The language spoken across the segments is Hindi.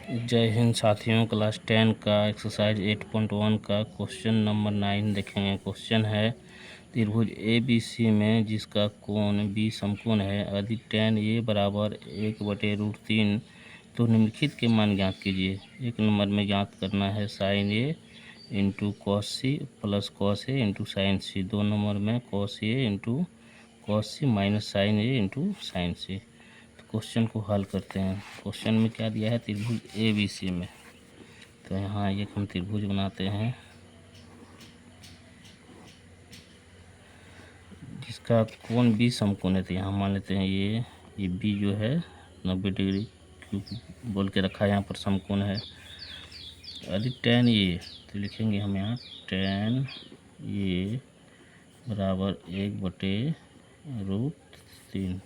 जय हिंद साथियों। क्लास 10 का एक्सरसाइज 8.1 का क्वेश्चन नंबर 9 देखेंगे। क्वेश्चन है त्रिभुज ए बी सी में जिसका कोण बी समकोण है यदि tan ए बराबर 1/√3 तो निम्नलिखित के मान ज्ञात कीजिए। एक नंबर में ज्ञात करना है sine A into cos C plus cos A into sine C. दो नंबर में cos A into cos C minus sine A into sine C. Question को हल करते हैं। क्वेश्चन में क्या दिया है, त्रिभुज ए बी सी में। तो यहाँ एक हम त्रिभुज बनाते हैं जिसका कोण बी समकोण है। तो यहाँ मान लेते हैं ये बी जो है 90 डिग्री क्योंकि बोल के रखा है यहाँ पर समकोण है। यदि tan ए तो लिखेंगे हम यहाँ tan ए बराबर 1/√3।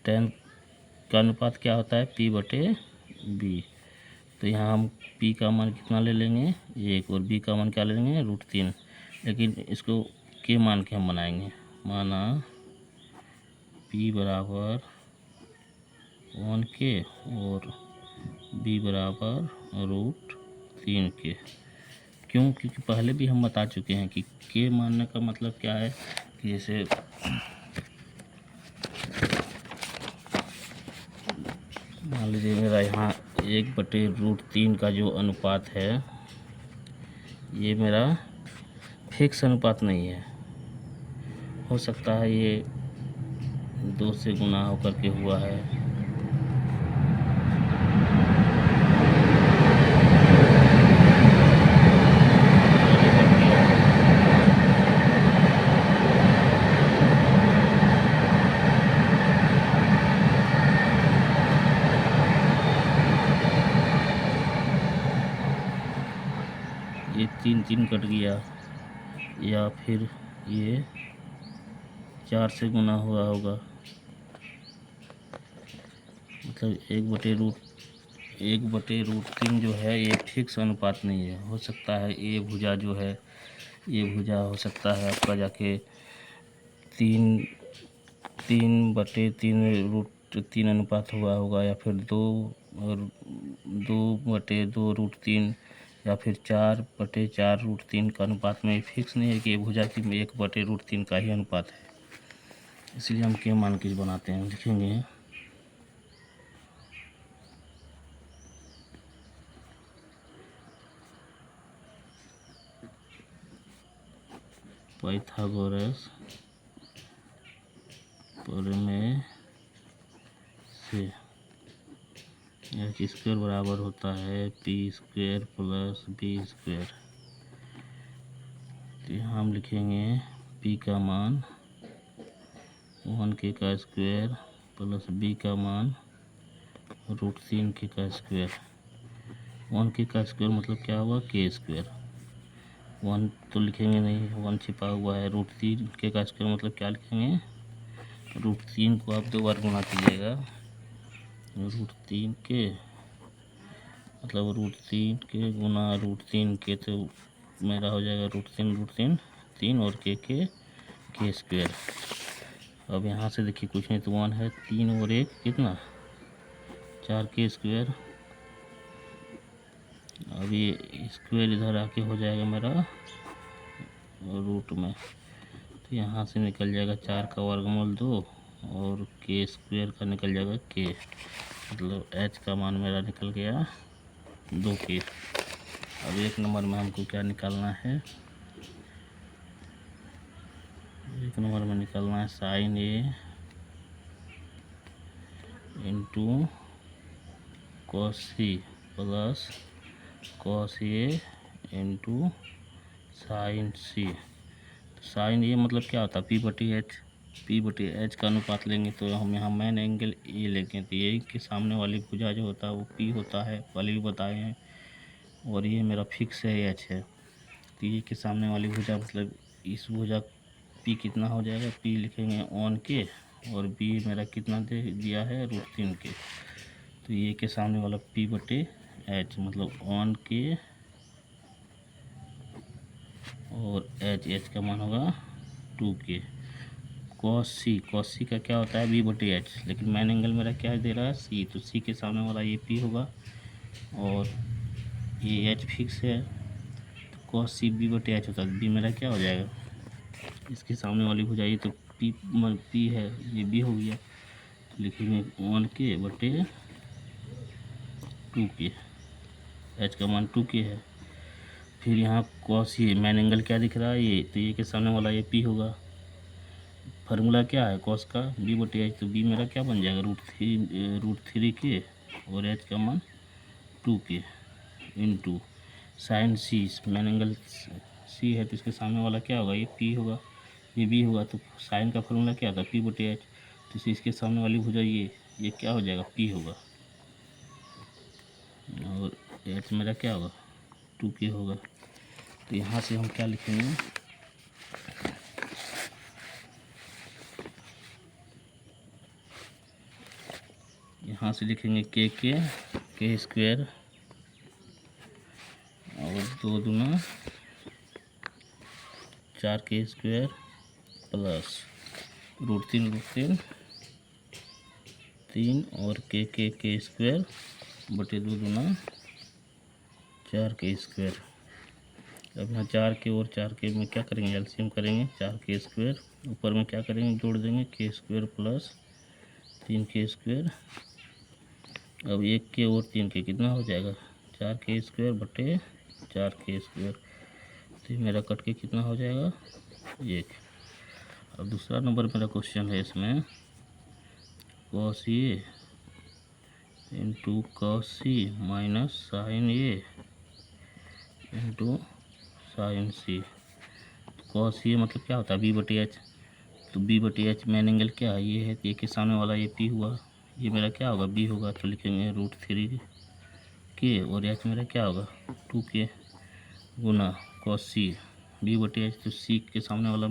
tan का अनुपात क्या होता है, P/B। तो यहाँ हम P का मान कितना ले लेंगे 1 और B का मान क्या ले लेंगे √3। लेकिन इसको के मान के हम बनाएंगे। माना P बराबर 1 और B बराबर √3 के। क्यों? क्योंकि पहले भी हम बता चुके हैं कि के मानने का मतलब क्या है कि जैसे मान लीजिए मेरा यहाँ 1/√3 का जो अनुपात है ये मेरा फिक्स अनुपात नहीं है। हो सकता है ये 2 से गुना होकर के हुआ है। ये 3 कट गया या फिर ये 4 से गुना हुआ होगा। मतलब 1/√3 जो है ये फिक्स अनुपात नहीं है। हो सकता है ये भुजा जो है ये भुजा हो सकता है आपका जाके 3/3 अनुपात हुआ होगा या फिर 2/2√3 या फिर 4/4√3 का अनुपात में फिक्स नहीं है कि ये भुजा की 1/√3 का ही अनुपात है। इसलिए हम के मान के बनाते हैं। लिखेंगे पाइथागोरस प्रमेय से H स्क्वायर बराबर होता है P² प्लस B²। तो यहाँ हम लिखेंगे P का मान 1 का स्क्वायर प्लस B का मान √3 का स्क्वायर। 1 का स्क्वायर मतलब क्या हुआ k²। 1 तो लिखेंगे नहीं, 1 छिपा हुआ है। √3 का स्क्वायर मतलब क्या लिखेंगे, √3 को आप 2 बार गुना कीजिएगा। √3 के मतलब √3 के गुना √3 के तो मेरा हो जाएगा √3 3 और k²। अब यहाँ से देखिए कुछ नहीं तो 1 है, 3 और 1 कितना 4k²। अब ये स्क्वायर इधर आके हो जाएगा मेरा रूट में। तो यहाँ से निकल जाएगा 4 का वर्गमूल 2 और k² का निकल जाएगा k। मतलब h का मान मेरा निकल गया 2k। अब एक नंबर में हमको क्या निकालना है, एक नंबर में निकालना है sine A into cos C plus cos A into sine C. Sine A मतलब क्या होता है P/H का अनुपात लेंगे तो हम यहाँ मेन एंगल ए लेंगे तो ए के सामने वाली भुजा जो होता है वो P होता है, पहले भी बताए हैं। और ये मेरा फिक्स है H है। तो ए के सामने वाली भुजा मतलब इस भुजा P कितना हो जाएगा, P लिखेंगे 1 और B मेरा कितना दे दिया है √3 के। तो ये के सामने वाला P/H मतलब 1 और H का मान होगा 2k। कॉस सी का क्या होता है B/H, लेकिन मेन एंगल मेरा क्या दे रहा है C। तो C के सामने वाला ये P होगा और ये एच फिक्स है, तो कॉस सी बी बटे एच होता है। बी मेरा क्या हो जाएगा, इसके सामने वाली हो जाएगी, तो पी है, ये बी हो गया, तो लिखेंगे 1k बटे 2k, एच का मान 2k है। फिर यहाँ कॉस ये मैन एंगल क्या दिख रहा है, ये, तो ये के सामने वाला ये पी होगा। फार्मूला क्या है कॉस का, बी बटे एच, तो बी मेरा क्या बन जाएगा, रूट थ्री के और एच का मान 2k इंटू साइन सी, मैन एंगल सी है, तो इसके सामने वाला क्या होगा, ये पी होगा, ये बी होगा, तो साइन का फार्मूला क्या था, पी बटे एच, तो इसके सामने वाली भुजा ये क्या हो जाएगा, पी होगा, और एच मेरा क्या होगा, 2k होगा। तो यहाँ से हम क्या लिखेंगे, यहाँ से लिखेंगे के स्क्वायर और 2 दूना 4k स्क्वायर प्लस रूट 3 और के स्क्वायर बटे 2 दूना 4k स्क्वायर। अब यहाँ 4k और 4k में क्या करेंगे, एलसीएम करेंगे, 4k स्क्वायर ऊपर में क्या करेंगे, जोड़ देंगे k square plus 3k square. अब 1k और 3k कितना हो जाएगा, 4k स्क्वायर बटे 4k स्क्वायर, तो मेरा कट के कितना हो जाएगा, 1। अब दूसरा नंबर मेरा क्वेश्चन है, इसमें cos A into cos C minus sine A into sine C. Cos A मतलब क्या होता है, बी बटे एच, तो बी बटे एच मैन एंगल क्या है, ये है, तो ये के सामने वाला ये पी हुआ, ये मेरा क्या होगा, बी होगा, तो लिखेंगे रूट 3 और एच मेरा क्या होगा, 2k गुना कॉस सी बी बटे एच, तो सी के सामने वाला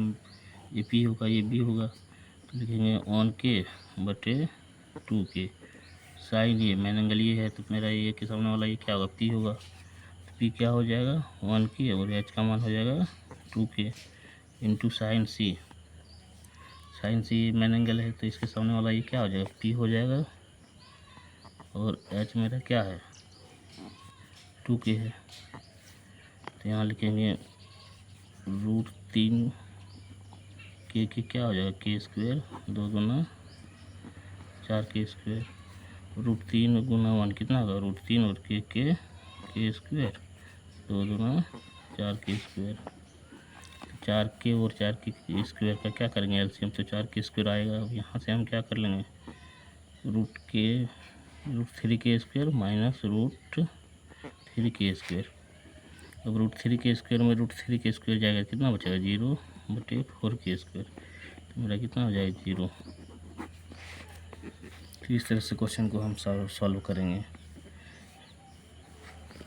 ये पी होगा, ये बी होगा, तो लिखेंगे 1k बटे 2k। साइन ये मैन एंगल ये है, तो मेरा ये के सामने वाला ये क्या होगा, पी होगा, तो पी क्या हो जाएगा 1k और एच का मान हो जाएगा 2k इंटू साइन सी मैन एंगल है, तो इसके सामने वाला ये क्या हो जाएगा, पी हो जाएगा, और एच मेरा क्या है, 2k है, तो यहाँ लिखेंगे रूट 3 के क्या हो जाएगा, के स्क्वायर 2 गुना 4k स्क्वायर, रूट 3 गुना 1 कितना होगा, रूट 3 और के स्क्वायर 2 गुना 4k स्क्वायर। 4k और 4k स्क्वायर का क्या करेंगे एलसीएम, तो 4k स्क्वायर आएगा। अब यहाँ से हम क्या कर लेंगे, root 3k square minus root 3k square. अब रूट 3k स्क्वायर में रूट 3k स्क्वायर जाएगा, कितना बचेगा, 0 बटे 4k स्क्वायर, तो मेरा कितना हो जाएगा, 0। तो इस तरह से क्वेश्चन को हम सॉल्व करेंगे।